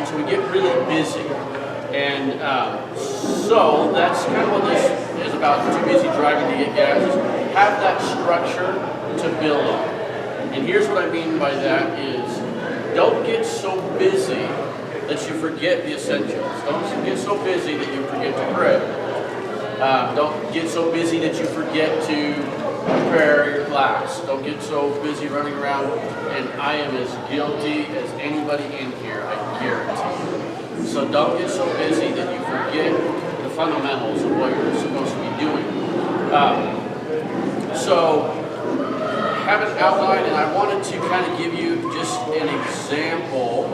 So we get really busy. And so that's kind of what this is about. Too busy driving to get gas. Is have that structure to build on. And here's what I mean by that is don't get so busy that you forget the essentials. Don't get so busy that you forget to pray. Don't get so busy that you forget to prepare your class. Don't get so busy running around. And I am as guilty as anybody in here, I guarantee you. So don't get so busy that you forget the fundamentals of what you're supposed to be doing. So have an outline, and I wanted to kind of give you just an example.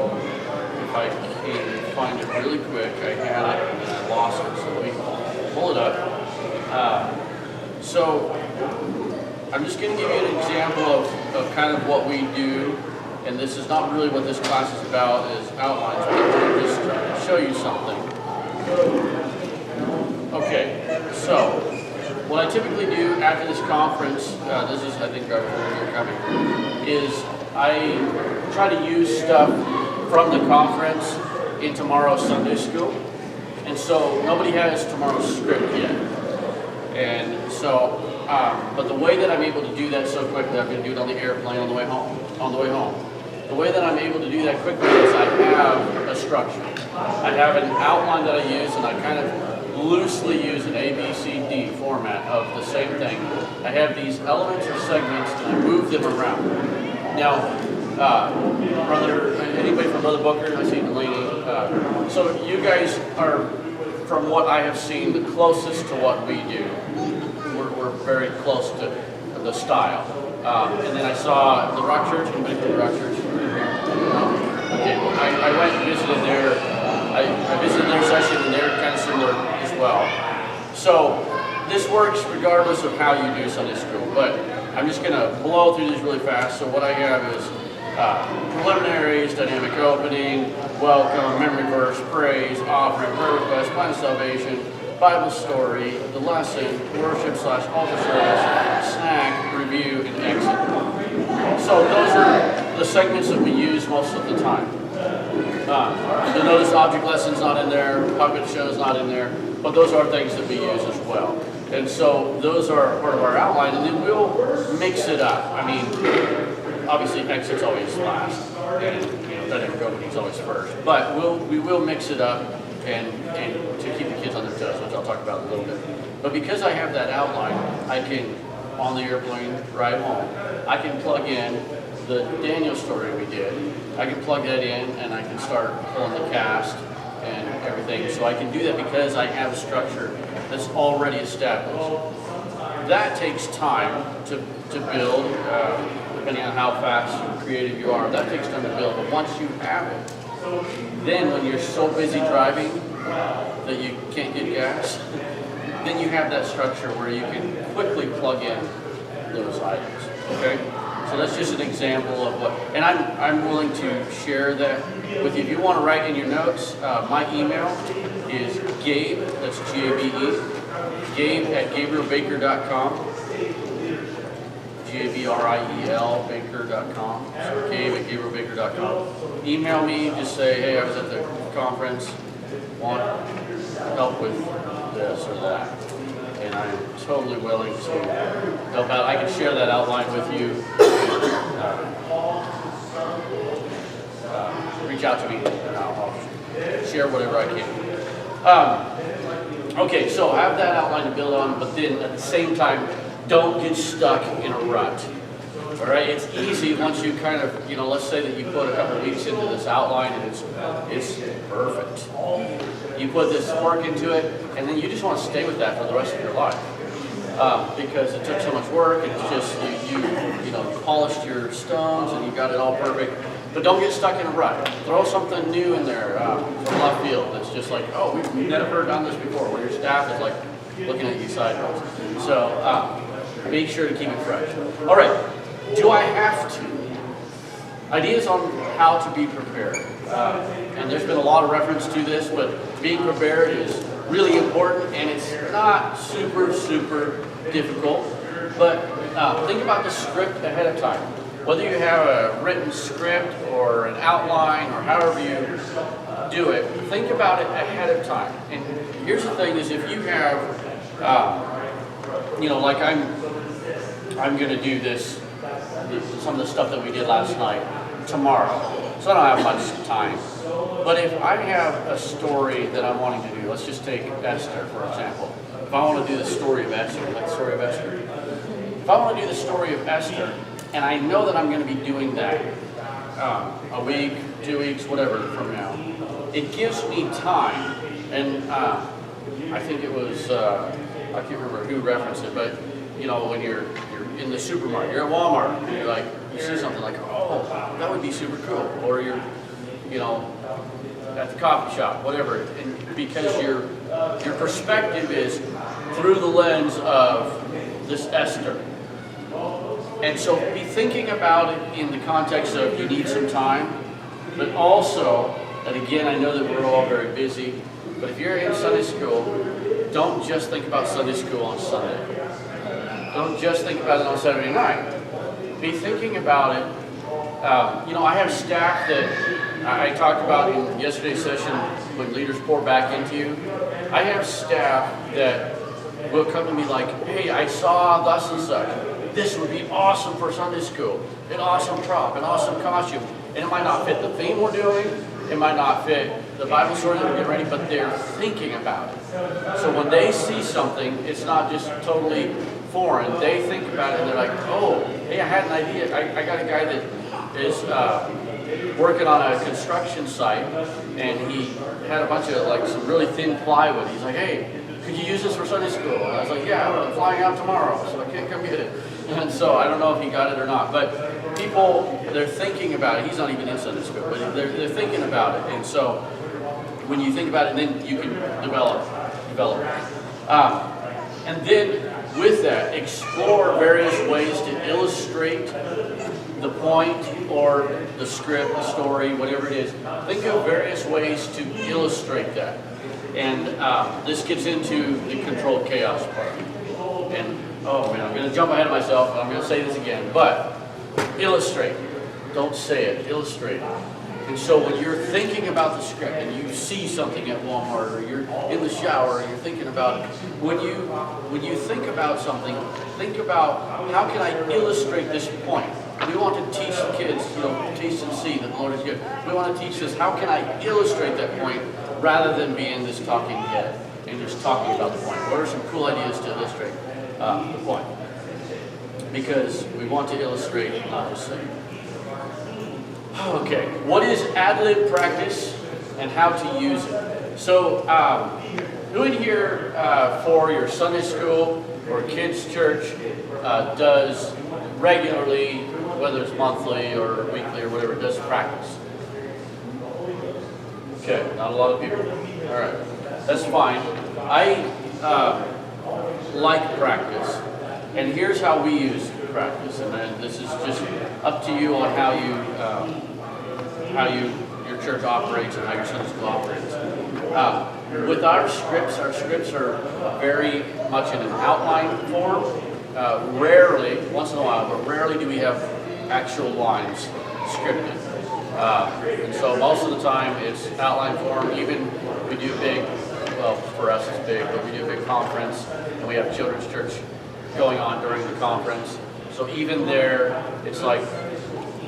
If I can find it really quick, I had it and then I lost it, so let me pull it up. So I'm just going to give you an example of kind of what we do, and this is not really what this class is about, is outlines, but I'm going to just show you something. Okay, so what I typically do after this conference, this is I think where you're coming, is I try to use stuff from the conference in tomorrow's Sunday school. And so nobody has tomorrow's script yet. And so, but the way that I'm able to do that so quickly, I'm going to do it on the airplane on the way home. The way that I'm able to do that quickly is I have a structure. I have an outline that I use, and I kind of loosely use an A, B, C, D format of the same thing. I have these elements or segments, and I move them around. Now, anybody from Brother Booker? I see Delaney. So you guys are, from what I have seen, the closest to what we do. We're very close to the style. And then I saw the Rock Church. Anybody from the Rock Church? Okay, I went and visited I visited their session, and they're kind of similar as well. So this works regardless of how you do Sunday school, but I'm just going to blow through these really fast. So what I have is preliminaries, dynamic opening, welcome, memory verse, praise, offering, prayer request, plan of salvation, Bible story, the lesson, worship/altar service, snack, review, and exit. So those are the segments that we use most of the time. You'll notice object lesson's not in there, puppet show's not in there, but those are things that we use as well. And so those are part of our outline, and then we'll mix it up. I mean, obviously exit's always last, and dynamic opening's always first. But we will mix it up and to keep the kids on their toes, which I'll talk about in a little bit. But because I have that outline, I can, on the airplane ride home, I can plug in the Daniel story we did. I can plug that in, and I can start pulling the cast and everything. So I can do that because I have a structure that's already established. That takes time to build, depending on how fast and creative you are. That takes time to build. But once you have it, then when you're so busy driving that you can't get gas, then you have that structure where you can quickly plug in those items. Okay? So that's just an example of what, and I'm willing to share that with you. If you want to write in your notes, my email is Gabe, that's G-A-B-E, Gabe at GabrielBaker.com, G-A-B-R-I-E-L Baker.com, so Gabe at GabrielBaker.com. Email me, just say, hey, I was at the conference, want help with this or that. And I'm totally willing to help out. I can share that outline with you. Reach out to me, and I'll share whatever I can. Okay, so have that outline to build on, but then at the same time, don't get stuck in a rut. All right, it's easy once you kind of, let's say that you put a couple weeks into this outline and it's perfect. You put this work into it, and then you just want to stay with that for the rest of your life because it took so much work, and it's just you polished your stones and you got it all perfect. But don't get stuck in a rut. Throw something new in there from left field. That's just like, oh, we've never done this before. Where your staff is like looking at you sideways. So make sure to keep it fresh. All right. Do I have to? Ideas on how to be prepared. And there's been a lot of reference to this, but being prepared is really important, and it's not super difficult. But think about the script ahead of time. Whether you have a written script or an outline or however you do it, think about it ahead of time. And here's the thing: is if you have, like I'm going to do this, some of the stuff that we did last night tomorrow, so I don't have much time. But if I have a story that I'm wanting to do, let's just take Esther for example. If I want to do the story of Esther, like the story of Esther. If I want to do the story of Esther, and I know that I'm going to be doing that a week, 2 weeks, whatever from now, it gives me time. And I think it was, I can't remember who referenced it, but when you're in the supermarket, you're at Walmart, and you're like, you see something like, oh, that would be super cool, or you're, at the coffee shop, whatever, and because your perspective is through the lens of this Esther. And so be thinking about it in the context of you need some time, but also, and again, I know that we're all very busy, but if you're in Sunday school, don't just think about Sunday school on Sunday. Don't just think about it on Saturday night. Be thinking about it. I have staff that I talked about in yesterday's session when leaders pour back into you. I have staff that will come to me like, hey, I saw thus and such. This would be awesome for Sunday school. An awesome prop, an awesome costume. And it might not fit the theme we're doing. It might not fit the Bible story that we're getting ready, but they're thinking about it. So when they see something, it's not just totally foreign. They think about it and they're like, oh, hey, I had an idea. I got a guy that is working on a construction site, and he had a bunch of some really thin plywood. He's like, hey, could you use this for Sunday school? And I was like, yeah, I'm flying out tomorrow, so I can't come get it. And so I don't know if he got it or not, but people, they're thinking about it. He's not even in Sunday school, but they're thinking about it. And so when you think about it, then you can develop it. And then with that, explore various ways to illustrate the point or the script, the story, whatever it is. Think of various ways to illustrate that. And this gets into the controlled chaos part. And oh man, I'm going to jump ahead of myself, and I'm going to say this again, but illustrate. Don't say it, illustrate it. And so when you're thinking about the script and you see something at Walmart, or you're in the shower and you're thinking about it, when you think about something, think about how can I illustrate this point. We want to teach the kids, taste and see that the Lord is good. We want to teach this, how can I illustrate that point rather than being this talking head and just talking about the point. What are some cool ideas to illustrate the point? Because we want to illustrate, not just say. Okay, what is ad-lib practice and how to use it? So, who in here for your Sunday school or kids' church does regularly, whether it's monthly or weekly or whatever, does practice? Okay, not a lot of people. All right, that's fine. I like practice, and here's how we use practice, and then this is just up to you on how your church operates and how your Sunday school operates. With our scripts are very much in an outline form. Rarely, once in a while, but rarely do we have actual lines scripted. And so most of the time it's outline form. Even we do big, well, for us it's big, but we do a big conference, and we have children's church going on during the conference. So even there, it's like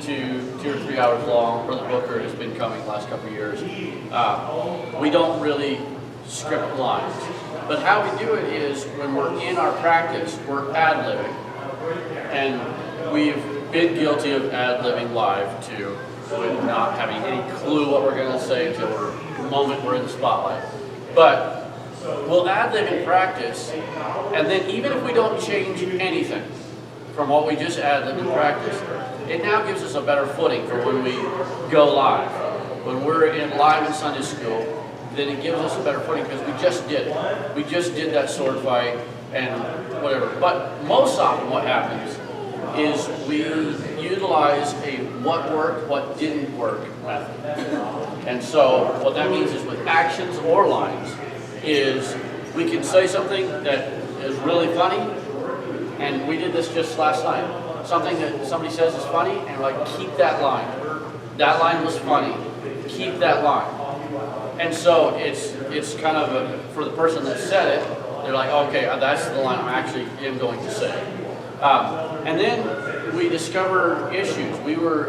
two or 3 hours long. Brother Booker has been coming the last couple of years. We don't really script lines. But how we do it is when we're in our practice, we're ad-libbing. And we've been guilty of ad-libbing live too, with not having any clue what we're going to say until the moment we're in the spotlight. But we'll ad-lib in practice, and then even if we don't change anything from what we just ad-libbed in practice, it now gives us a better footing for when we go live. When we're live in Sunday school, then it gives us a better footing because we just did it. We just did that sword fight and whatever. But most often what happens is we utilize a what worked, what didn't work method. And so what that means is with actions or lines is we can say something that is really funny, and we did this just last night. Something that somebody says is funny, and we're like, keep that line. That line was funny. Keep that line. And so it's kind of for the person that said it, they're like, okay, that's the line I'm actually going to say. And then we discover issues. We were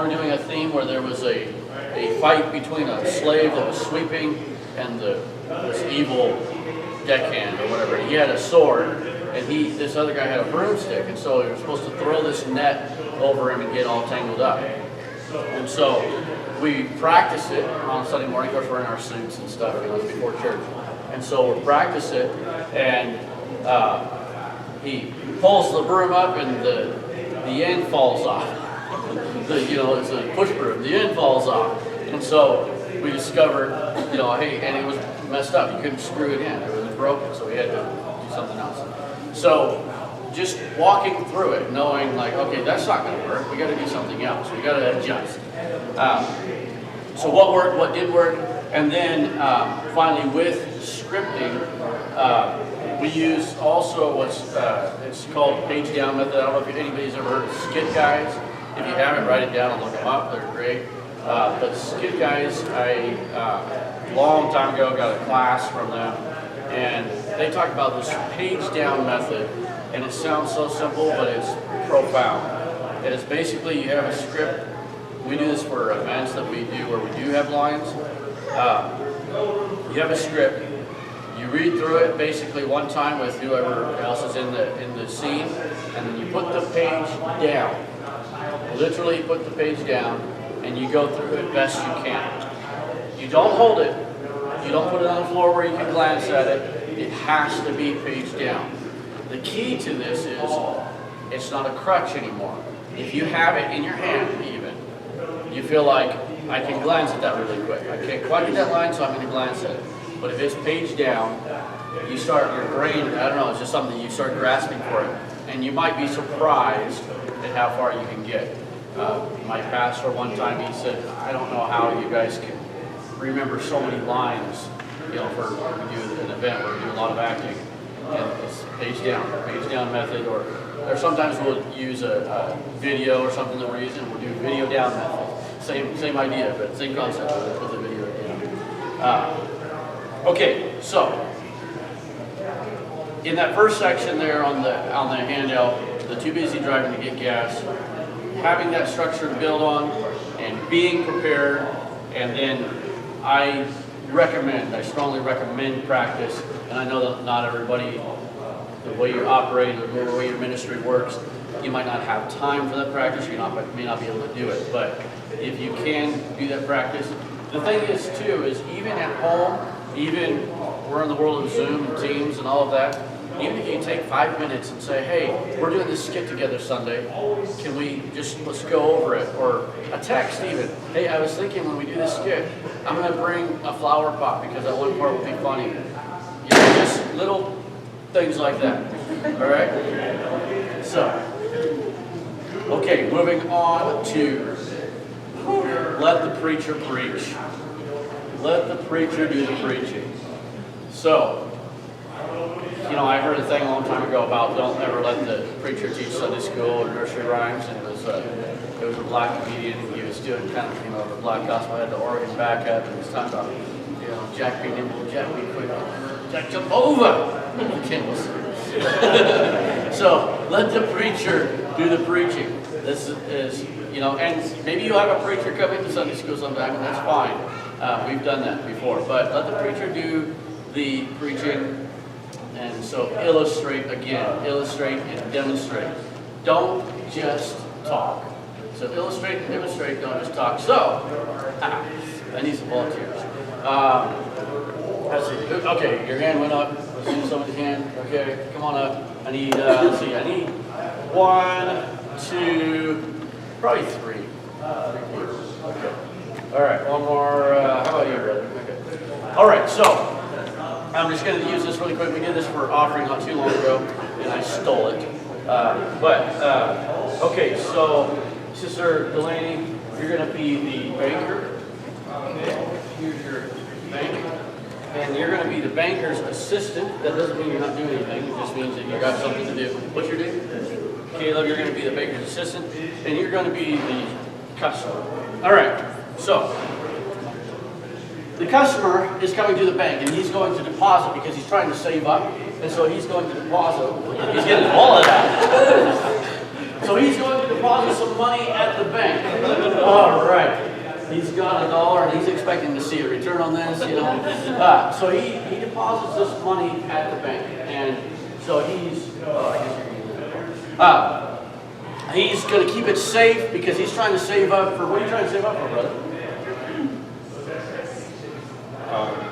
doing a theme where there was a fight between a slave that was sweeping and this evil deckhand or whatever. He had a sword, and this other guy had a broomstick, and so he was supposed to throw this net over him and get all tangled up. And so we practice it on Sunday morning. Of course, we're in our suits and stuff, it's before church. And so we'll practice it, and he pulls the broom up, and the end falls off. It's a push broom. The end falls off, and so we discovered, hey, and it was messed up. You couldn't screw it in. It was broken, so we had to do something else. So just walking through it, knowing like, okay, that's not going to work. We got to do something else. We got to adjust. So what worked, what did work, and then finally with scripting, we use also it's called page down method. I don't know if anybody's ever heard of Skit Guys. If you haven't, write it down and look them up. They're great. But Skit Guys, I long time ago got a class from them, and they talk about this page down method, and it sounds so simple, but it's profound. And it's basically you have a script. We do this for events that we do where we do have lines. You have a script. You read through it basically one time with whoever else is in the scene, and then you put the page down. Literally put the page down, and you go through it best you can. You don't hold it. You don't put it on the floor where you can glance at it. It has to be page down. The key to this is it's not a crutch anymore. If you have it in your hand even, you feel like I can glance at that really quick. I can't quite get that line, so I'm going to glance at it. But if it's page down, you start, your brain, I don't know, it's just something you start grasping for it. And you might be surprised at how far you can get. My pastor one time, he said, I don't know how you guys can remember so many lines, for when we do an event where we do a lot of acting. And it's page down method, or sometimes we'll use a video or something that we're using, we'll do video down method. Same idea, but same concept, we'll put the video down. Okay, so in that first section there on the handout, the too busy driving to get gas, having that structure to build on and being prepared, and then I strongly recommend practice, and I know that not everybody, the way you operate, the way your ministry works, you might not have time for that practice, you may not be able to do it, but if you can do that practice. The thing is too, is even at home, even we're in the world of Zoom and Teams and all of that, even if you take 5 minutes and say, hey, we're doing this skit together Sunday, can we let's go over it? Or a text even, hey, I was thinking when we do this skit, I'm going to bring a flower pot because that one part will be funny. Just little things like that, all right? So, okay, moving on to let the preacher preach. Let the preacher do the preaching. So, I heard a thing a long time ago about don't ever let the preacher teach Sunday school or nursery rhymes. And it was a black comedian, and he was doing kind of, the black gospel, had the organ back up, and he was talking about, Jack be nimble, Jack be quick, Jack jump over. You can't listen. So let the preacher do the preaching. This is, and maybe you have a preacher come into Sunday school sometime, and that's fine. We've done that before, but let the preacher do the preaching. And so illustrate and demonstrate. Don't just talk. So illustrate and demonstrate, don't just talk. So, I need some volunteers. Let's see. Okay, your hand went up. Let's see somebody's hand. Okay, come on up. I need, let's see, I need 1, 2, probably 3. Okay. All right, one more. How about you, brother? Okay. All right, so. I'm just going to use this really quick. We did this for offering not too long ago, and I stole it. Okay, so Sister Delaney, you're going to be the banker. Okay, here's your bank. And you're going to be the banker's assistant. That doesn't mean you're not doing anything. It just means that you got something to do. What's your name? Caleb, you're going to be the banker's assistant, and you're going to be the customer. All right, so the customer is coming to the bank and he's going to deposit because he's trying to save up. And so he's going to deposit. He's getting his wallet out. So he's going to deposit some money at the bank. All right. He's got $1 and he's expecting to see a return on this, you know. So he deposits this money at the bank. And so he's going to keep it safe because he's trying to save up for, what are you trying to save up for, brother?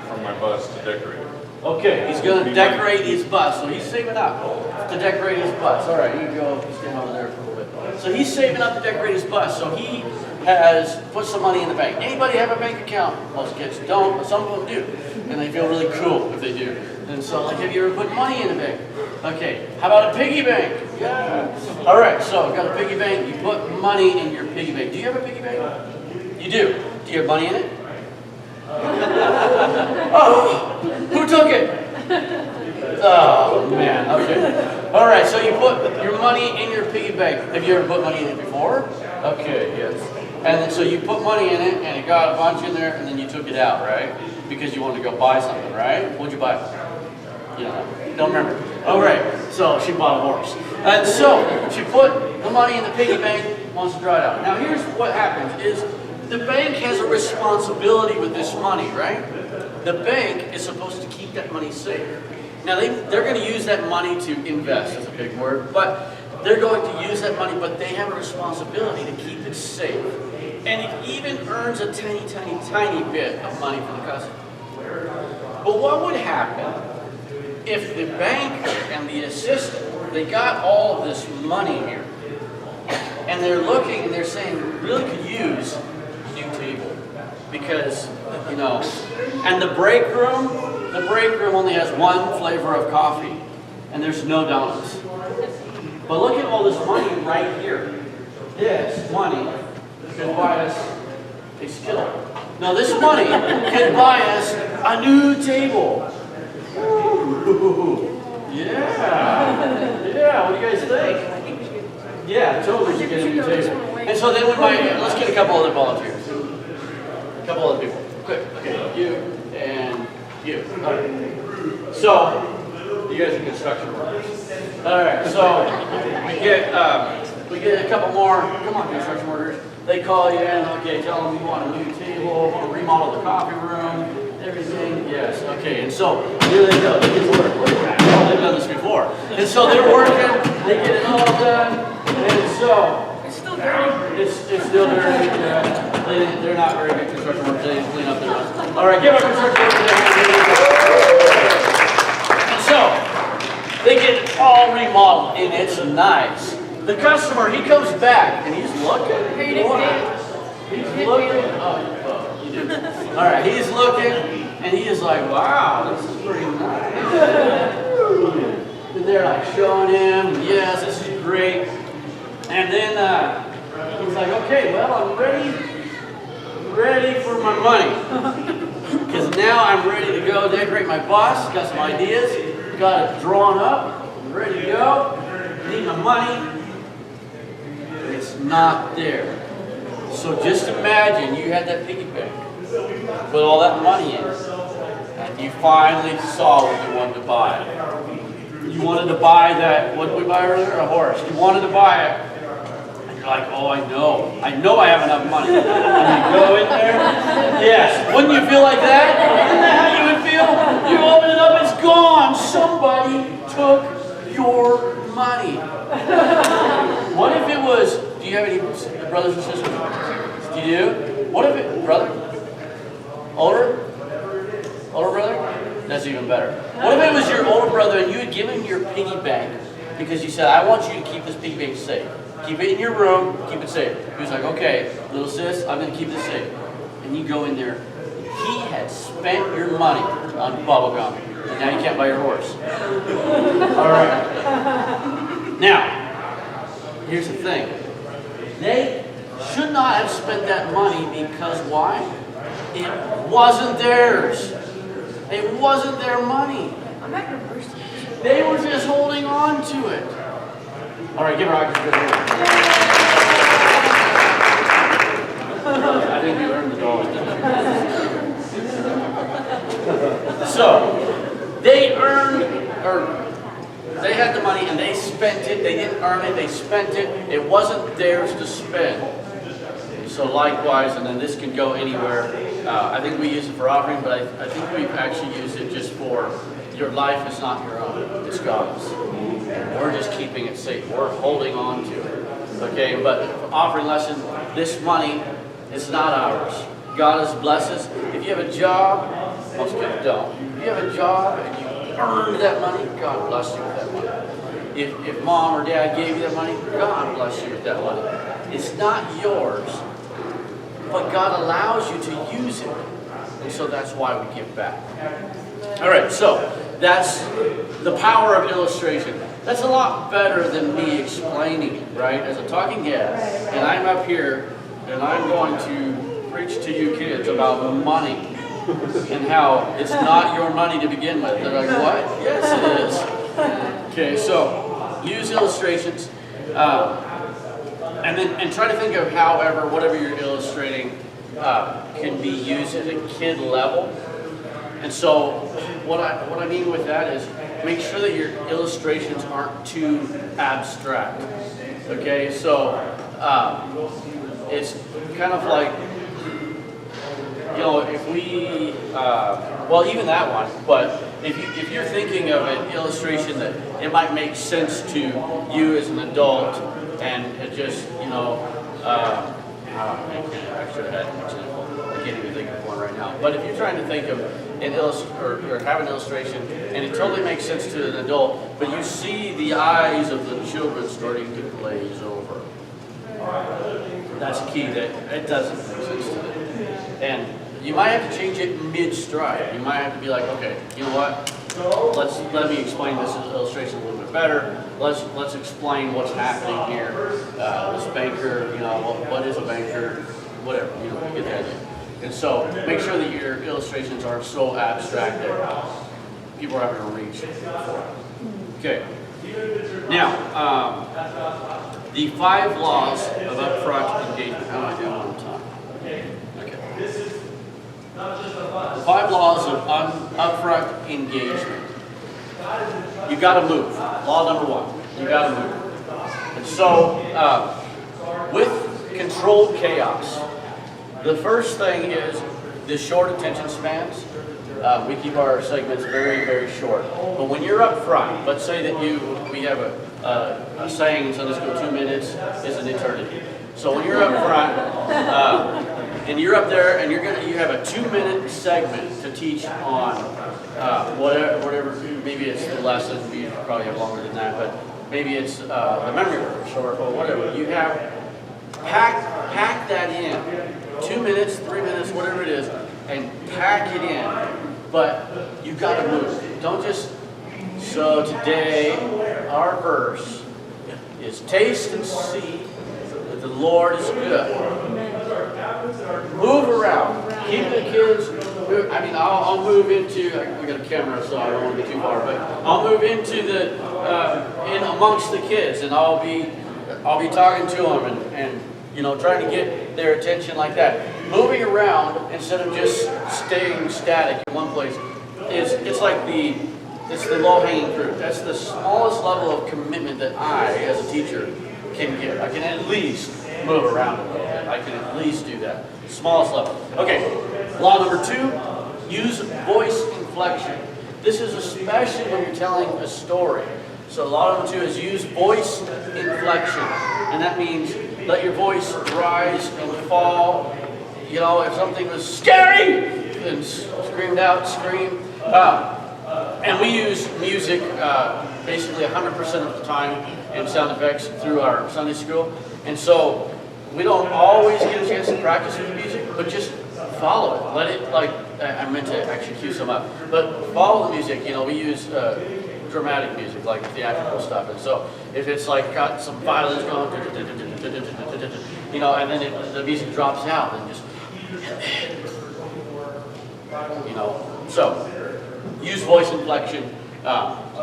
For my bus to decorate. Okay, he's going to decorate his bus. So he's saving up to decorate his bus. All right, you can go stand over there for a little bit. So he's saving up to decorate his bus. So he has put some money in the bank. Anybody have a bank account? Most kids don't, but some of them do. And they feel really cool if they do. And so, like, have you ever put money in a bank? Okay, how about a piggy bank? Yeah. All right, so got a piggy bank. You put money in your piggy bank. Do you have a piggy bank? You do. Do you have money in it? Oh, who took it? Oh, man, okay. All right, so you put your money in your piggy bank. Have you ever put money in it before? Okay, yes. And then, so you put money in it, and it got a bunch in there, and then you took it out, right? Because you wanted to go buy something, right? What'd you buy? You don't remember. All right, so she bought a horse. And so she put the money in the piggy bank, wants to draw it out. Now here's what happens is, the bank has a responsibility with this money, right? The bank is supposed to keep that money safe. Now they're going to use that money to invest, that's a big word, but they're going to use that money, but they have a responsibility to keep it safe. And it even earns a tiny, tiny, tiny bit of money for the customer. But what would happen if the banker and the assistant, they got all of this money here, and they're looking and they're saying, we really could use table because, you know, and the break room only has one flavor of coffee and there's no donuts. But look at all this money right here. This money could buy us a Skittle. Now this money could buy us a new table. Ooh, yeah, what do you guys think? Yeah, totally should get a new table. And so then we might, let's get a couple other volunteers. A couple other people. Quick. Okay, you and you. All right. So, you guys are construction workers. All right, so we get a couple more. Come on, construction workers. They call you in, okay, tell them you want a new table, want to remodel the coffee room, everything. Yes, okay, and so here they go. They get to work. Look at that. Oh, they've done this before. And so they're working, they get it all done, and so it's still dirty. It's still dirty. They're not very good construction workers. They clean up their own. All right, give our construction workers a hand. And so they get it all remodeled, and it's nice. The customer, he comes back, and he's looking. He's looking. Oh, you did. All right, he's looking, and he is like, wow, this is pretty nice. And they're like showing him, yes, this is great. And then he's like, okay, well, I'm ready for my money. Because now I'm ready to go decorate my bus, got some ideas, got it drawn up, I'm ready to go, need my money. It's not there. So just imagine you had that piggy bank, put all that money in, and you finally saw what you wanted to buy. You wanted to buy that, what did we buy earlier? A horse. You wanted to buy it. And you're like, oh, I know I have enough money. And you go in there. Yes. Wouldn't you feel like that? Isn't that how you would feel? You open it up, it's gone. Somebody took your money. What if it was, do you have any brothers and sisters? Do you do? What if it, brother? Older brother? That's even better. What if it was your older brother and you had given your piggy bank because you said, I want you to keep this piggy bank safe. Keep it in your room, keep it safe. He was like, okay, little sis, I'm going to keep this safe. And you go in there, he had spent your money on bubble gum, and now you can't buy your horse. All right. Now, here's the thing. They should not have spent that money because why? It wasn't theirs. It wasn't their money. They were just holding on to it. All right, give her a good hand. I think you earned the dollar. earn it, they spent it. It wasn't theirs to spend. So likewise, and then this can go anywhere. I think we use it for offering, but I think we've actually used it just for your life is not your own, it's God's. And we're just keeping it safe. We're holding on to it. Okay, but offering lesson, this money is not ours. God has blessed us. If you have a job, most people don't. If you have a job and you earned that money, God bless you with that money. If mom or dad gave you that money, God bless you with that money. It's not yours, but God allows you to use it. And so that's why we give back. All right, so that's the power of illustration. That's a lot better than me explaining it, right? As a talking head, and I'm up here, and I'm going to preach to you kids about money and how it's not your money to begin with. They're like, what? Yes, it is. Okay, so use illustrations, and try to think of however, whatever you're illustrating can be used at a kid level. And so what I mean with that is make sure that your illustrations aren't too abstract. Okay, so it's kind of like, you know, if we, well, even that one, but if you're thinking of an illustration that it might make sense to you as an adult, and it just, you know, I should have had an example. I can't even think of one right now. But if you're trying to think of an or have an illustration, and it totally makes sense to an adult, but you see the eyes of the children starting to glaze over, that's key. That it doesn't make sense to them. And you might have to change it mid-stride. You might have to be like, okay, you know what? Let me explain this illustration a little bit better. Let's explain what's happening here. This banker, you know, what is a banker? Whatever, you know, you get the idea. And so make sure that your illustrations aren't so abstract that people are having to reach for it. Okay. Now, the 5 laws of upfront engagement. How am I doing on time? Okay. The 5 laws of upfront engagement. You got to move. Law number 1. You got to move. And so, with controlled chaos, the first thing is the short attention spans. We keep our segments very, very short. But when you're up front, let's say that we have a saying in Sunday school, 2 minutes is an eternity. So when you're up front, and you're up there, and you have a 2-minute segment to teach on whatever. Maybe it's the lesson. You probably have longer than that, but maybe it's the memory verse or whatever. You have pack that in. 2 minutes, 3 minutes, whatever it is, and pack it in. But you've got to move. Don't just. So today, our verse is taste and see that the Lord is good. Move around. Keep the kids. I mean, I'll move into. We got a camera, so I don't want to get too far. But I'll move into the in amongst the kids, and I'll be talking to them and you know, trying to get their attention like that. Moving around instead of just staying static in one place it's like the low-hanging fruit. That's the smallest level of commitment that I, as a teacher, can give. I can at least move around a little bit. I can at least do that. Smallest level. Okay, law number 2, use voice inflection. This is especially when you're telling a story. So law number 2 is use voice inflection. And that means let your voice rise and fall. You know, if something was scary, then screamed out, scream. And we use music basically 100% of the time and sound effects through our Sunday school. And so we don't always get a chance to practice with music, but just follow it. Let it, like, I meant to actually cue some up. But follow the music. You know, we use dramatic music, like theatrical stuff. And so if it's like got some violins going, you know, and then the music drops out, and just, you know. So use voice inflection.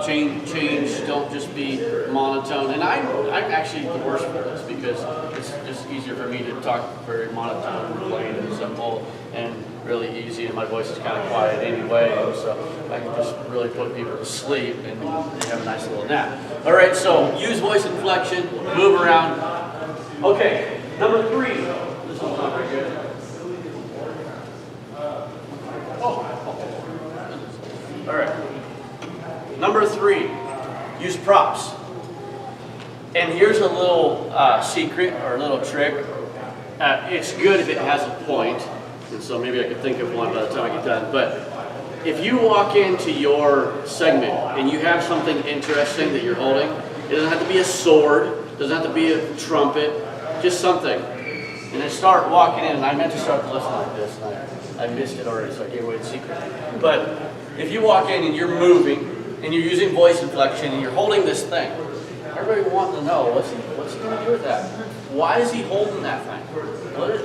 Change. Don't just be monotone. And I'm actually the worst for this because it's just easier for me to talk very monotone and plain and simple. And really easy, and my voice is kind of quiet anyway, and so I can just really put people to sleep and have a nice little nap. All right, so use voice inflection, move around. Okay, number 3. This one's not very good. All right. Number 3, use props. And here's a little secret or a little trick. It's good if it has a point, and so maybe I could think of one by the time I get done. But if you walk into your segment and you have something interesting that you're holding, it doesn't have to be a sword, it doesn't have to be a trumpet, just something. And then start walking in, and I meant to start the lesson like this, and I missed it already, so I gave away the secret. But if you walk in and you're moving, and you're using voice inflection, and you're holding this thing, everybody wants to know, what's he going to do with that? Why is he holding that thing?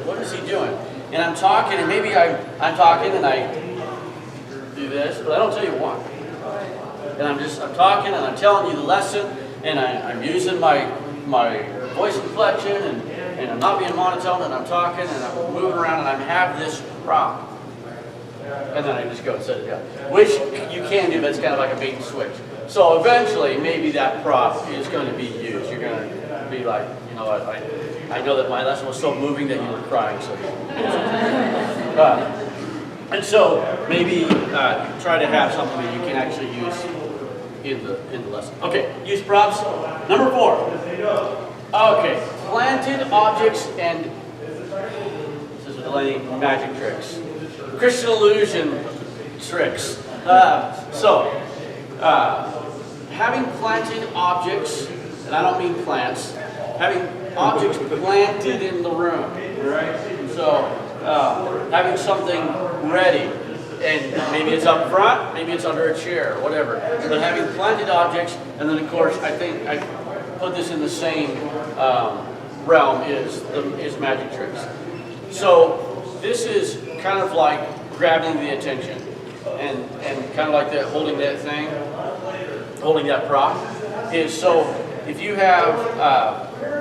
What is he doing? And I'm talking, and maybe I'm talking, and I do this, but I don't tell you why. And I'm talking, and I'm telling you the lesson, and I'm using my voice inflection, and I'm not being monotone, and I'm talking, and I'm moving around, and I have this prop. And then I just go and set it down. Which you can do, but it's kind of like a bait and switch. So eventually, maybe that prop is going to be used. You're going to be like, you know what, I know that my lesson was so moving that you were crying. So, and so maybe try to have something that you can actually use in the lesson. Okay, use props. Number 4. Okay, planted objects and this is Delaney magic tricks. Christian illusion tricks. Having planted objects, and I don't mean plants, having objects planted in the room, right? So having something ready, and maybe it's up front, maybe it's under a chair, whatever. But having planted objects, and then of course I think I put this in the same realm is magic tricks. So this is kind of like grabbing the attention, and kind of like that, holding that thing, holding that prop, is so if you have,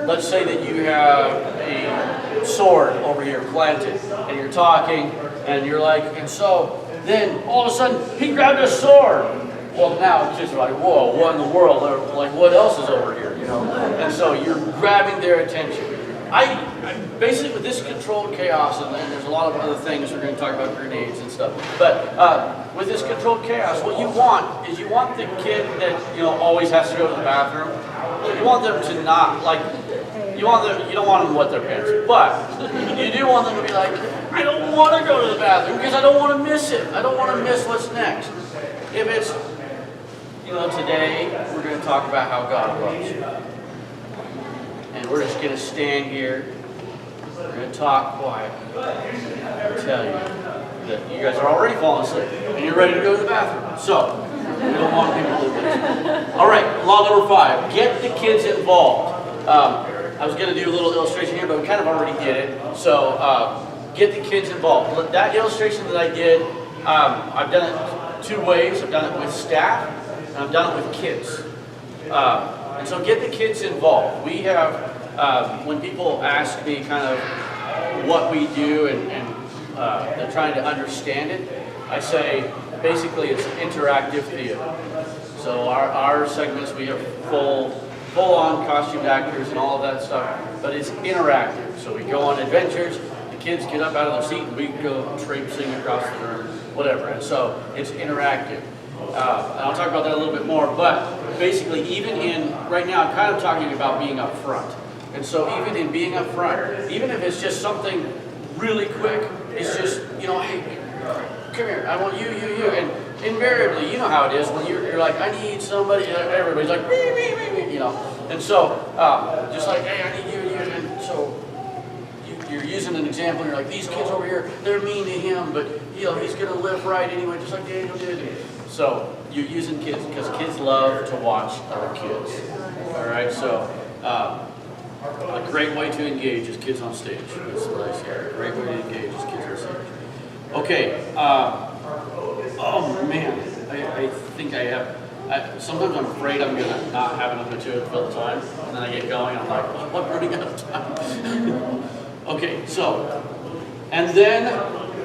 let's say that you have a sword over here planted, and you're talking, and you're like, and so then all of a sudden he grabbed a sword. Well, now it's just like, whoa, what in the world? Or like, what else is over here? You know, and so you're grabbing their attention. I basically, with this controlled chaos, and there's a lot of other things, we're going to talk about grenades and stuff, but with this controlled chaos, what you want is you want the kid that, you know, always has to go to the bathroom, you want them to not, like, you don't want them to wet their pants, but you do want them to be like, I don't want to go to the bathroom because I don't want to miss it. I don't want to miss what's next. If it's, you know, today we're going to talk about how God loves you. And we're just going to stand here, we're going to talk quietly, and tell you that you guys are already falling asleep, and you're ready to go to the bathroom. So, we don't want people to do this. All right, law number 5, get the kids involved. I was going to do a little illustration here, but we kind of already did it. So, get the kids involved. That illustration that I did, I've done it 2 ways. I've done it with staff, and I've done it with kids. And so get the kids involved. We have, when people ask me kind of what we do and they're trying to understand it, I say basically it's interactive theater. So our segments, we have full-on costumed actors and all of that stuff, but it's interactive. So we go on adventures, the kids get up out of their seat and we go traipsing across the room, whatever. And so it's interactive. And I'll talk about that a little bit more, but basically even in, right now I'm kind of talking about being up front. And so even in being up front, even if it's just something really quick, it's just, you know, hey, come here, I want you, and invariably, you know how it is, when you're like, I need somebody, everybody's like, me, you know. And so, just like, hey, I need you, and so you're using an example, you're like, these kids over here, they're mean to him, but, you know, he's going to live right anyway, just like Daniel did. So you're using kids because kids love to watch other kids. All right, so a great way to engage is kids on stage. That's what I say. A great way to engage is kids on stage. Okay. Oh man, I think I have. Sometimes I'm afraid I'm gonna not have enough material to fill the time, and then I get going. I'm like, I'm running out of time. Okay, so, and then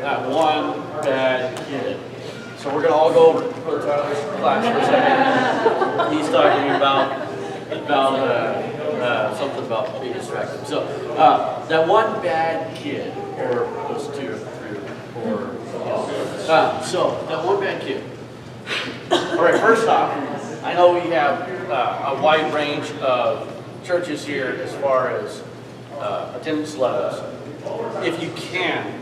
that one bad kid. So we're going to all go over to Tyler's class for a second. He's talking about something about being distracted. So that one bad kid, or those 2 or 3 or 4. So that one bad kid. All right, first off, I know we have a wide range of churches here as far as attendance levels. If you can,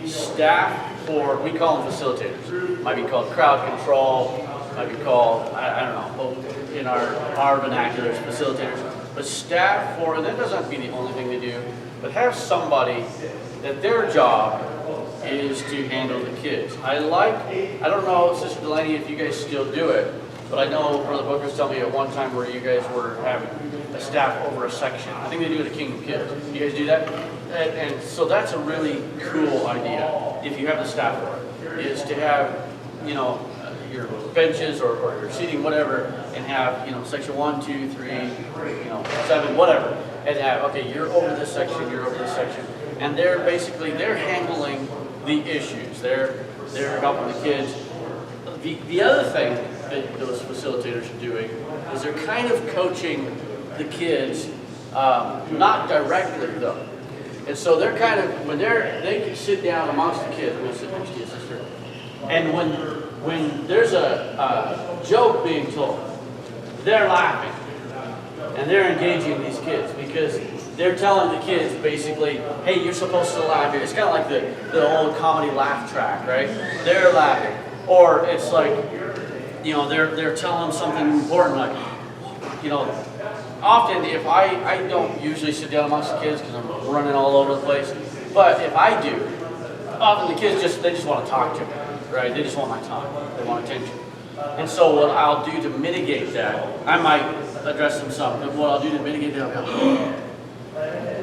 staff for, we call them facilitators. Might be called crowd control, might be called, I don't know, in our vernaculars, facilitators. But staff for, and that doesn't have to be the only thing they do, but have somebody that their job is to handle the kids. I don't know, Sister Delaney, if you guys still do it, but I know Brother Booker's telling me at one time where you guys were having a staff over a section. I think they do it at Kingdom Kids. You guys do that? And so that's a really cool idea, if you have the staff for it, is to have, you know, your benches or your seating, whatever, and have, you know, section 1, 2, 3, 7, whatever, and have, okay, you're over this section, you're over this section, and they're handling the issues. They're helping the kids. The other thing that those facilitators are doing is they're kind of coaching the kids, not directly though. And so they're kind of, when they can sit down amongst the kids, we'll sit next to you, sister, and when there's a joke being told, they're laughing and they're engaging these kids because they're telling the kids basically, hey, you're supposed to laugh here. It's kind of like the old comedy laugh track, right? They're laughing. Or it's like, you know, they're telling them something important, like, you know, often if I don't usually sit down amongst the kids because I'm running all over the place, but if I do, often the kids they just want to talk to me, right? They just want my time, they want attention. And so what I'll do to mitigate that, I might address them some, but what I'll do to mitigate that, I'll go,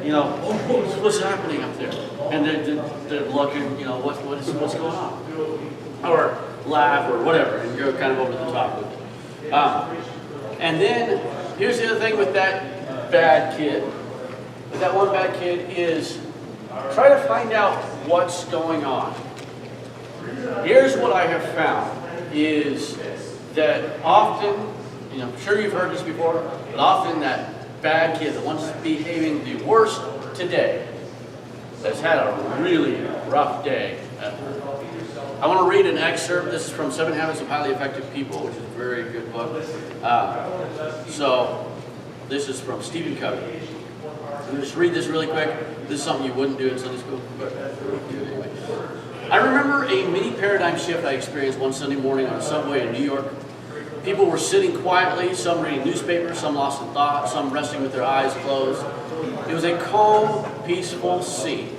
you know, what's happening up there? And they're looking, you know, what's going on? Or laugh or whatever, and go kind of over the top with it. And then, here's the other thing with that bad kid. With that one bad kid is, try to find out what's going on. Here's what I have found, is that often, you know, I'm sure you've heard this before, but often that bad kid, the one that's behaving the worst today, has had a really rough day at work. I want to read an excerpt. This is from 7 Habits of Highly Effective People, which is a very good book. So this is from Stephen Covey. I'm going to just read this really quick. This is something you wouldn't do in Sunday school, but do it anyway. I remember a mini paradigm shift I experienced one Sunday morning on a subway in New York. People were sitting quietly, some reading newspapers, some lost in thought, some resting with their eyes closed. It was a calm, peaceful scene.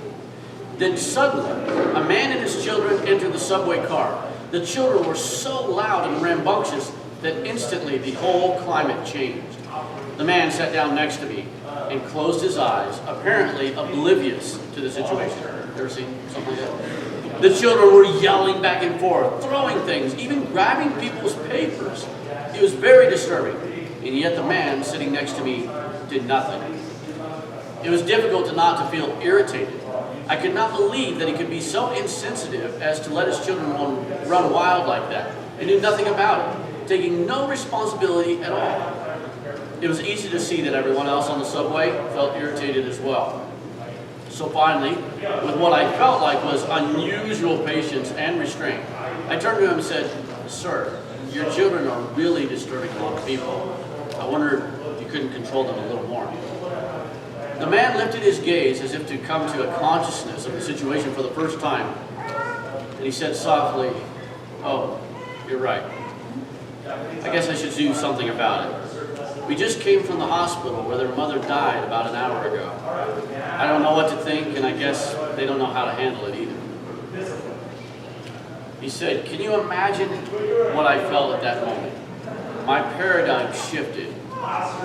Then suddenly, a man and his children entered the subway car. The children were so loud and rambunctious that instantly the whole climate changed. The man sat down next to me and closed his eyes, apparently oblivious to the situation. Ever seen something like that? The children were yelling back and forth, throwing things, even grabbing people's papers. It was very disturbing, and yet the man sitting next to me did nothing. It was difficult not to feel irritated. I could not believe that he could be so insensitive as to let his children run wild like that and do nothing about it, taking no responsibility at all. It was easy to see that everyone else on the subway felt irritated as well. So finally, with what I felt like was unusual patience and restraint, I turned to him and said, "Sir, your children are really disturbing a lot of people. I wonder if you couldn't control them a little more." The man lifted his gaze as if to come to a consciousness of the situation for the first time. And he said softly, "Oh, you're right. I guess I should do something about it. We just came from the hospital where their mother died about an hour ago. I don't know what to think, and I guess they don't know how to handle it either." He said, "Can you imagine what I felt at that moment? My paradigm shifted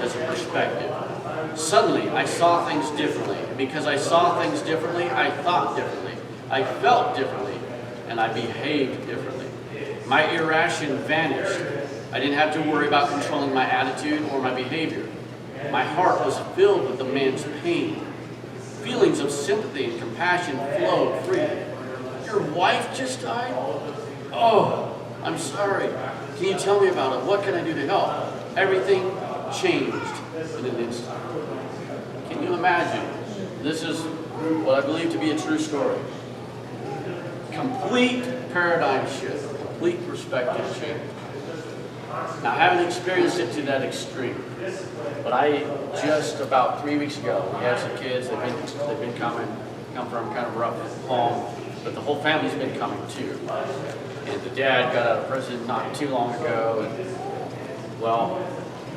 as a perspective. Suddenly, I saw things differently. And because I saw things differently, I thought differently. I felt differently, and I behaved differently. My irration vanished. I didn't have to worry about controlling my attitude or my behavior. My heart was filled with the man's pain. Feelings of sympathy and compassion flowed freely. your wife just died? Oh, I'm sorry. Can you tell me about it? What can I do to help? Everything changed in an instant. Can you imagine? This is what I believe to be a true story. Complete paradigm shift, complete perspective change. Now, I haven't experienced it to that extreme, but I just about 3 weeks ago, we had some kids. They've been come from kind of rough home, but the whole family's been coming too. And the dad got out of prison not too long ago, and well,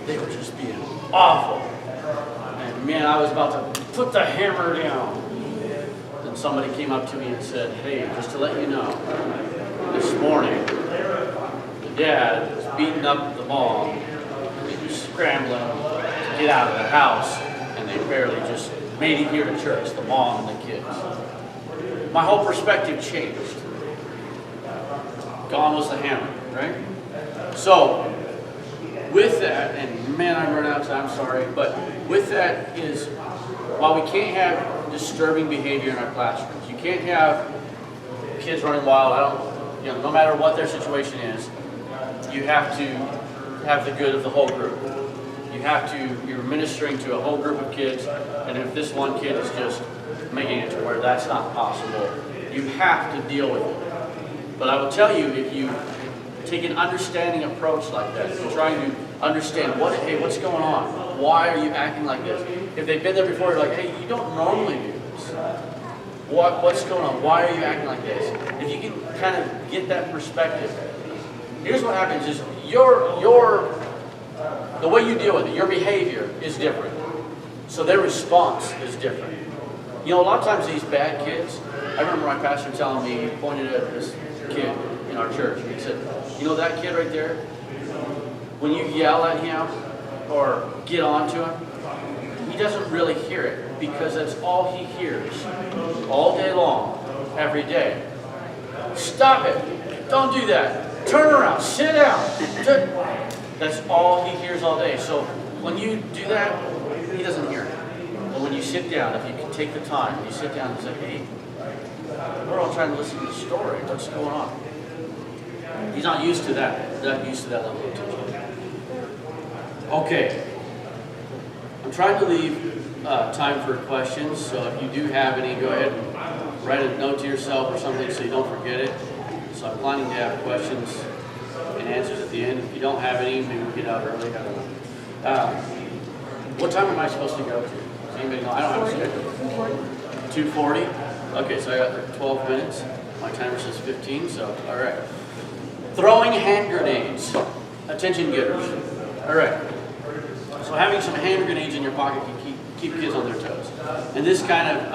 they were just being awful. And man, I was about to put the hammer down. Then somebody came up to me and said, "Hey, just to let you know, this morning, the dad was beating up the mom. He was scrambling to get out of the house, and they barely just made it here to church, the mom and the kids." My whole perspective changed. Gone was the hammer, right? So, with that, and man, I'm running out of time, sorry, but with that is, while we can't have disturbing behavior in our classrooms, you can't have kids running wild, no matter what their situation is, you have to have the good of the whole group. You're ministering to a whole group of kids, and if this one kid is just making it to where that's not possible, you have to deal with it. But I will tell you, if you take an understanding approach like that, if you're trying to understand what's going on, why are you acting like this? If they've been there before, you're like, hey, you don't normally do this. What's going on? Why are you acting like this? If you can kind of get that perspective, here's what happens: is the way you deal with it, your behavior is different, so their response is different. A lot of times these bad kids. I remember my pastor telling me, he pointed at this kid in our church, and he said, that kid right there, when you yell at him or get onto him, he doesn't really hear it, because that's all he hears all day long, every day. Stop it. Don't do that. Turn around. Sit down. That's all he hears all day. So when you do that, he doesn't hear it. But when you sit down, if you can take the time, you sit down and say, hey, we're all trying to listen to the story. What's going on? He's not used to that. Not used to that level of attention. Okay. I'm trying to leave time for questions. So if you do have any, go ahead and write a note to yourself or something so you don't forget it. So I'm planning to have questions and answers at the end. If you don't have any, maybe we'll get out early. I don't know. What time am I supposed to go to? Does anybody know? I don't have a schedule. 2:40? Okay, so I got 12 minutes. My timer says 15, so all right. Throwing hand grenades. Attention getters. All right. So having some hand grenades in your pocket can keep kids on their toes. And this kind of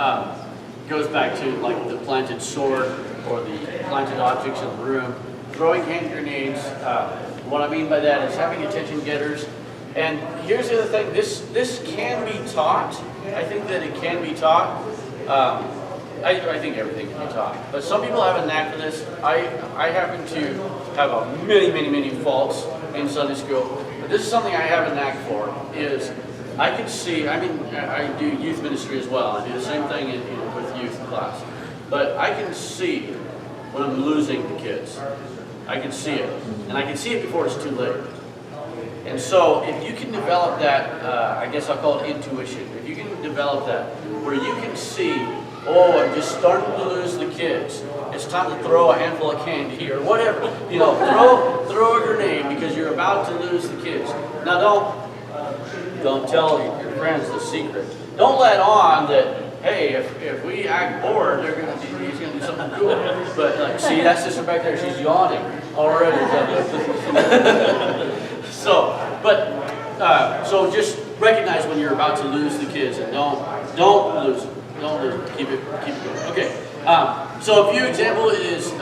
goes back to like the planted sword or the planted objects in the room. Throwing hand grenades, what I mean by that is having attention getters. And here's the other thing, this can be taught. I think that it can be taught. I think everything can be taught. But some people have a knack for this. I happen to have many faults in Sunday school. But this is something I have a knack for, is I can see, I do youth ministry as well. I do the same thing with youth class. But I can see when I'm losing the kids. I can see it. And I can see it before it's too late. And so if you can develop that, I guess I'll call it intuition. If you can develop that, where you can see, oh, I'm just starting to lose the kids. It's time to throw a handful of candy or whatever. Throw a grenade because you're about to lose the kids. Now don't tell your friends the secret. Don't let on that, hey, if we act bored, he's going to do something cool. But see, that's sister back there. She's yawning already. So just recognize when you're about to lose the kids, and don't lose them. Don't lose them. Keep it going. Okay. So a few example is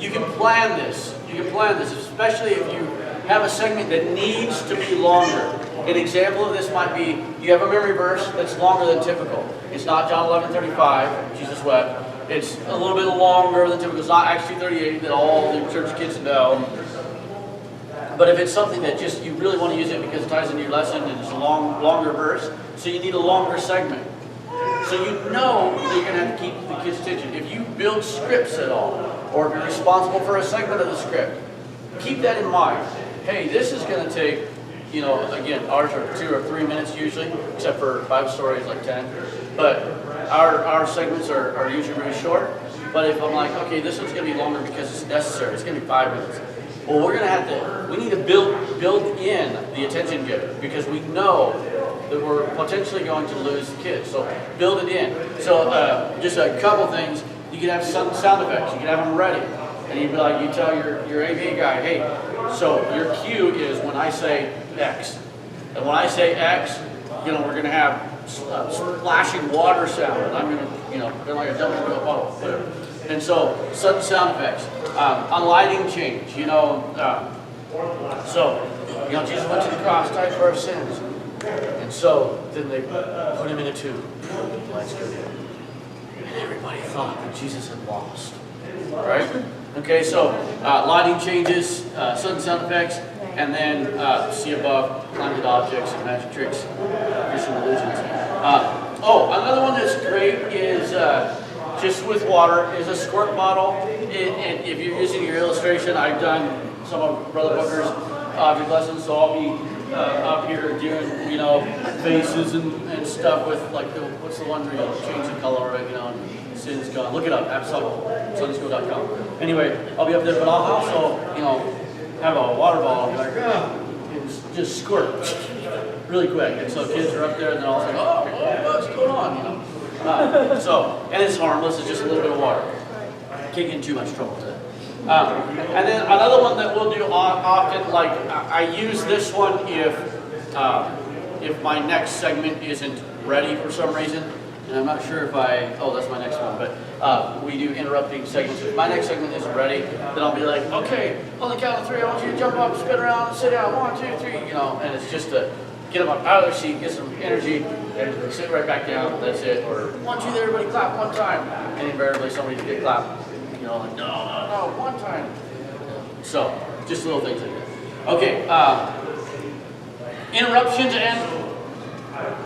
you can plan this. You can plan this, especially if you have a segment that needs to be longer. An example of this might be you have a memory verse that's longer than typical. It's not John 11:35, Jesus wept. It's a little bit longer than typical. It's not Acts 2:38 that all the church kids know. But if it's something that just you really want to use it because it ties into your lesson and it's a longer verse, so you need a longer segment. So you know that you're gonna have to keep the kids' attention. If you build scripts at all, or if you're responsible for a segment of the script, keep that in mind. Hey, this is gonna take, you know, again, ours are 2 or 3 minutes usually, except for Bible stories like 10. But our segments are usually really short. But if I'm like, okay, this one's gonna be longer because it's necessary, it's gonna be 5 minutes. Well, we need to build in the attention giver because we know that we're potentially going to lose the kids. So build it in. So just a couple things, you can have some sound effects, you can have them ready. And you'd be like, you tell your AV guy, hey, so your cue is when I say X. And when I say X, you know, we're gonna have splashing water sound, and I'm gonna, you know, kind of like a dump into a puddle, whatever. And so, sudden sound effects, a lighting change, you know. So, you know, Jesus went to the cross, died for our sins, and so then they put him in a tube. Lights go down, and everybody thought that Jesus had lost, right? Okay, so lighting changes, sudden sound effects, and then see above, blinded objects and magic tricks, Christian illusions. Another one that's great is just with water is a squirt bottle. And if you're using your illustration, I've done some of Brother Booker's object lessons, so I'll be up here doing, you know, faces and stuff with like what's the one where you change the color of it, you know, and sin's gone. Look it up, Apostolic, SundaySchool.com. Anyway, I'll be up there, but I'll also, you know, have a water bottle and be like, and just squirt really quick. And so kids are up there and they're all like, oh, what's going on, you know? And it's harmless, it's just a little bit of water. Can't get in too much trouble with it. And then another one that we'll do often, like I use this one if my next segment isn't ready for some reason. And I'm not sure if that's my next one, but we do interrupting segments. If my next segment isn't ready, then I'll be like, okay, on the count of 3, I want you to jump up, spin around, sit down, 1, 2, 3, you know, and it's just to get them up out of their seat, get some energy, and sit right back down, that's it. Or 1, 2, everybody clap 1 time. And invariably somebody did clap, you know, like, no, 1 time. So, just little things like that. Okay, interruptions and,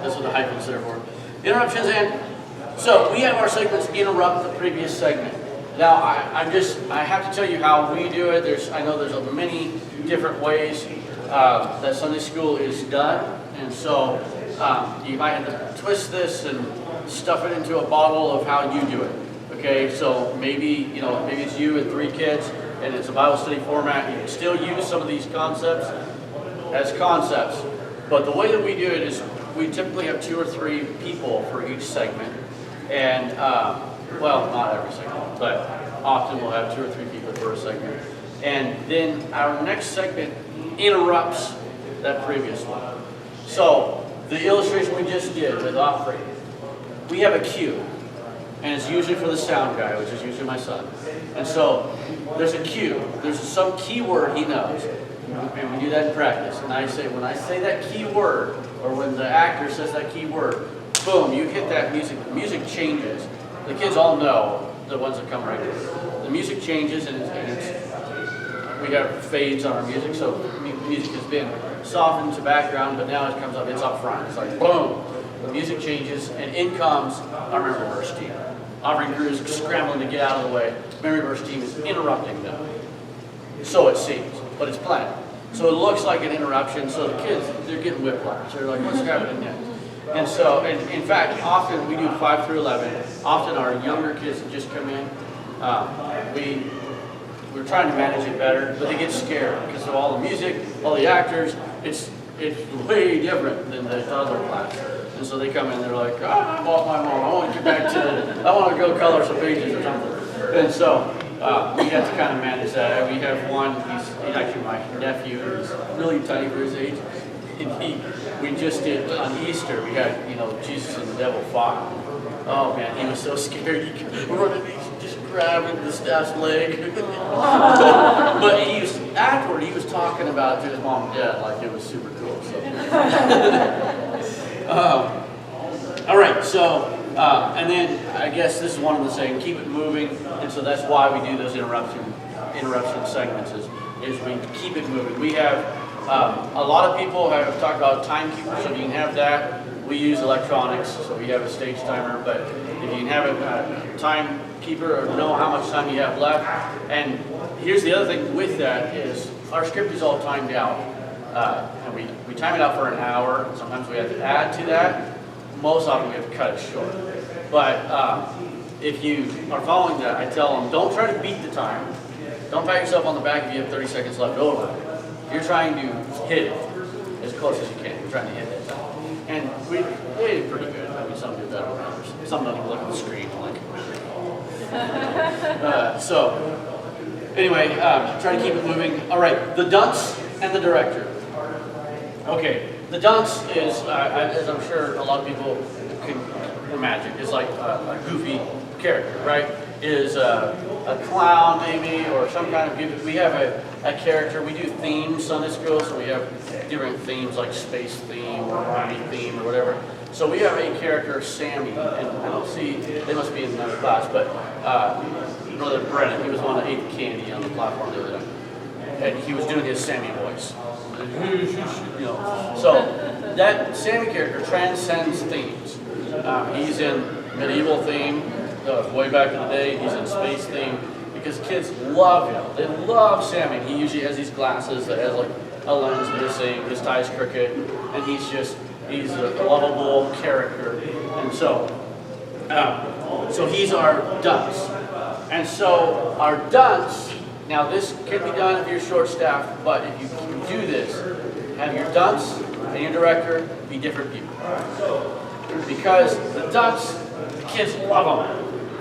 that's what the hyphen's there for. Interruptions and, so we have our segments interrupt the previous segment. Now, I have to tell you how we do it. I know there's many different ways that Sunday school is done. And so you might have to twist this and stuff it into a bottle of how you do it. Okay, so maybe it's you and 3 kids and it's a Bible study format. You can still use some of these concepts as concepts. But the way that we do it is we typically have 2 or 3 people for each segment. And, well, not every segment, but often we'll have 2 or 3 people for a segment. And then our next segment interrupts that previous one. So, the illustration we just did with offering, we have a cue. And it's usually for the sound guy, which is usually my son. And so, there's a cue. There's some key word he knows. And we do that in practice. And when I say that key word, or when the actor says that key word, boom, you hit that music. The music changes. The kids all know, the ones that come right in. The music changes and we have fades on our music, so music has been softened to background, but now it comes up, it's up front. It's like, boom, the music changes, and in comes our memory verse team. Offering crew is scrambling to get out of the way. Memory verse team is interrupting them. So it seems, but it's planned. So it looks like an interruption, so the kids, they're getting whiplash. They're like, what's happening next? And so, and in fact, often we do 5 through 11. Often our younger kids that just come in, we're trying to manage it better, but they get scared because of all the music, all the actors. It's way different than the toddler class. And so they come in, they're like, I want my mom. I want to get back to I want to go color some pages or something. And so we have to kind of manage that. We have one, he's actually my nephew, he's really tiny for his age. And we just did, on Easter, we had, Jesus and the devil fought. Oh man, he was so scared. He's just grabbing the staff's leg. But afterward, he was talking about it to his mom and dad like it was super cool. So. All right, so, and then I guess this is one of the saying, keep it moving. And so that's why we do those interruption segments is we keep it moving. We have, a lot of people have talked about timekeepers, so you can have that. we use electronics, so we have a stage timer, but if you can have a timekeeper or know how much time you have left. And here's the other thing with that is our script is all timed out. And we time it out for an hour. Sometimes we have to add to that. Most often we have to cut it short. But if you are following that, I tell them, don't try to beat the time. Don't pat yourself on the back if you have 30 seconds left over. You're trying to hit it as close as you can. You're trying to hit it. And we did pretty good. I mean, some do better than others. Some don't even look at the screen like. So, anyway, try to keep it moving. All right, the dunce and the director. Okay, the dunce is, as I'm sure a lot of people can imagine, is like a goofy character, right? Is a clown maybe, or some kind of goofy. We have a character. We do themes Sunday school, so we have different themes like space theme or army theme or whatever. So we have a character, Sammy, and I don't see, they must be in another class, but Brother Brennan, he was the one that ate the candy on the platform the other day. And he was doing his Sammy voice. You know. So that Sammy character transcends themes. He's in medieval theme, way back in the day. He's in space theme because kids love him. They love Sammy. He usually has these glasses that has like a lens missing. His tie's crooked, and he's a lovable character. And so he's our dunce. And so our dunce. Now this can be done if you're short-staffed, but if you do this, have your dunce and your director be different people. Because the dunce, the kids love him.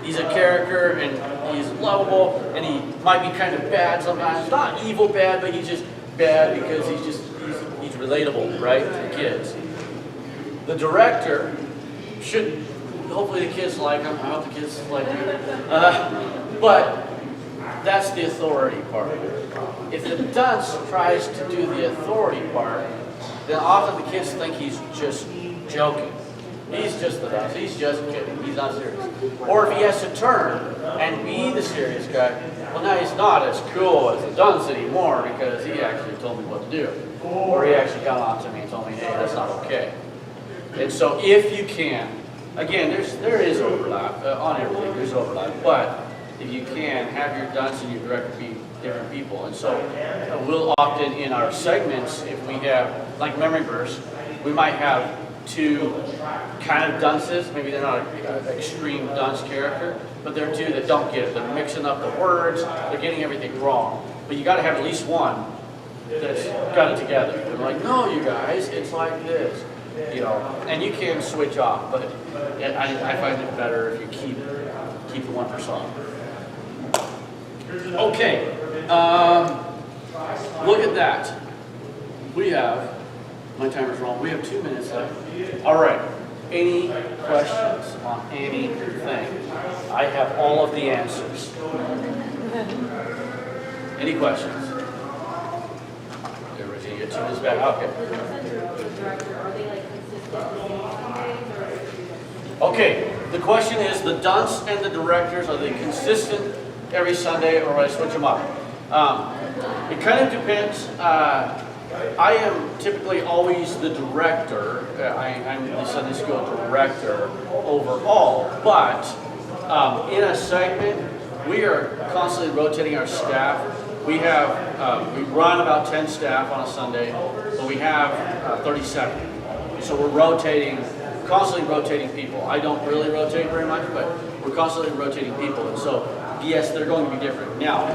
He's a character and he's lovable and he might be kind of bad sometimes. Not evil bad, but he's just bad because he's relatable, right, to the kids. The director should, hopefully the kids like him. I hope the kids like him. But that's the authority part. If the dunce tries to do the authority part, then often the kids think he's just joking. He's just the dunce. He's just kidding. He's not serious. Or if he has to turn and be the serious guy, well, now he's not as cool as the dunce anymore because he actually told me what to do. Or he actually got on to me and told me, hey, that's not okay. And so if you can, again, there is overlap on everything. There's overlap. But if you can, have your dunce and your director be different people. And so we'll often in our segments, if we have, like memory verse, we might have two kind of dunces. Maybe they're not an extreme dunce character, but they're two that don't get it. They're mixing up the words. They're getting everything wrong. But you got to have at least one that's got it together. They're like, no, you guys, it's like this. You know, and you can switch off, but I find it better if you keep the one persona. Okay, look at that. We have, my timer's wrong, we have 2 minutes left. All right, any questions on anything? I have all of the answers. Any questions? Everybody's gonna get 2 minutes back, okay. Okay, the question is, the dunce and the directors, are they consistent every Sunday, or will I switch them up? It kind of depends. I am typically always the director. I'm the Sunday school director overall, but in a segment, we are constantly rotating our staff. We have, we run about 10 staff on a Sunday, but we have 37. So we're constantly rotating people. I don't really rotate very much, but we're constantly rotating people. And so, yes, they're going to be different. Now,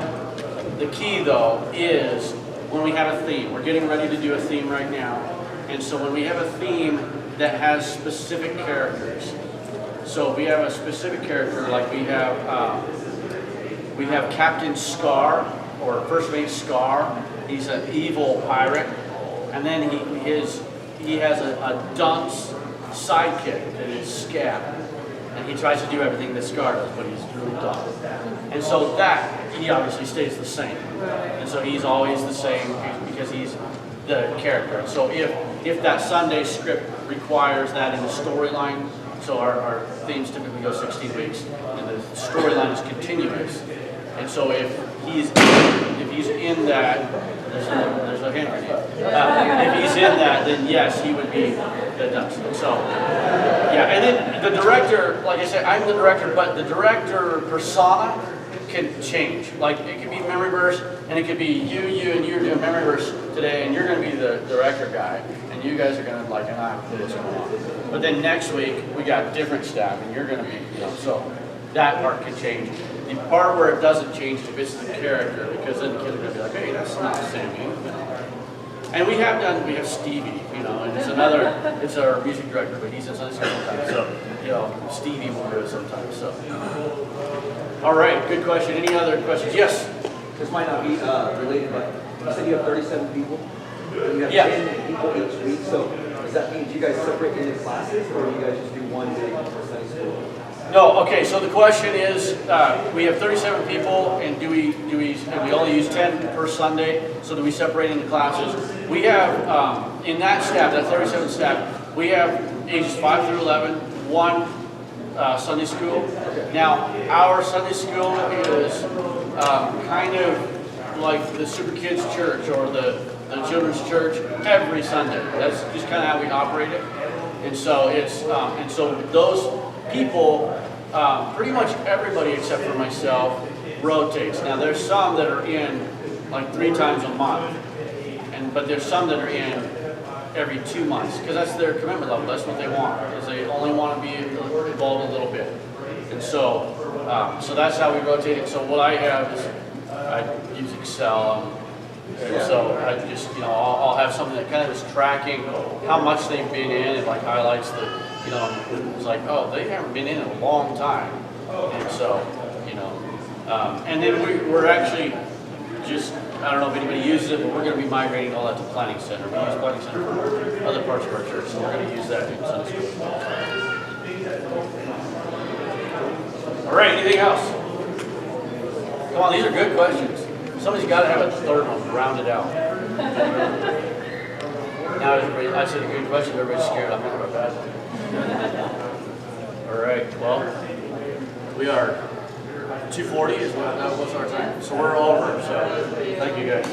the key though is when we have a theme. We're getting ready to do a theme right now. And so when we have a theme that has specific characters. So we have a specific character, like we have Captain Scar, or First Mate Scar. He's an evil pirate. And then he has a dunce sidekick that is Scab. And he tries to do everything that Scar does, but he's really dumb. And so he obviously stays the same. And so he's always the same because he's the character. And so if that Sunday script requires that in the storyline, so our themes typically go 16 weeks, and the storyline is continuous, And so if he's in that, there's a hand grenade. If he's in that, then yes, he would be the does. So yeah, and then the director, like I said, I'm the director, but the director persona can change. Like it could be memory verse, and it could be you, and you're doing memory verse today, and you're going to be the director guy, and you guys are going to like, and I have what's going on. But then next week we got different staff, and you're going to be, so that part can change. The part where it doesn't change if it's the character, because then the kids are going to be like, hey, that's not Sammy. And we have Stevie, and it's our music director, but he's in Sunday school sometimes, so, Stevie will do it sometimes, so. All right, good question. Any other questions? Yes? This might not be related, but you said you have 37 people, and you have 10 people each week, so does that mean you guys separate into classes, or you guys just do one day for Sunday school? No, okay, so the question is, we have 37 people, and we only use 10 per Sunday, so do we separate into classes? We have, in that staff, that 37 staff, we have ages 5 through 11, one Sunday school. Now, our Sunday school is kind of like the Super Kids Church or the Children's Church every Sunday. That's just kind of how we operate it. And so it's, and so those people, pretty much everybody except for myself rotates. Now there's some that are in like 3 times a month, but there's some that are in every 2 months because that's their commitment level. That's what they want, is they only want to be involved a little bit. And so, so that's how we rotate it. So what I have is I use Excel. And so I just, I'll have something that kind of is tracking how much they've been in and like highlights the, it's like, oh, they haven't been in a long time. And so, and then we're actually just, I don't know if anybody uses it, but we're going to be migrating all that to Planning Center. We use Planning Center for other parts of our church, so we're going to use that in Sunday school. All right, anything else? Come on, these are good questions. Somebody's got to have a third one to round it out. Now everybody, I said a good question, everybody's scared. I'm going to have a bad one. All right, well, we are 2:40 is what that was our time. So we're over, so thank you guys.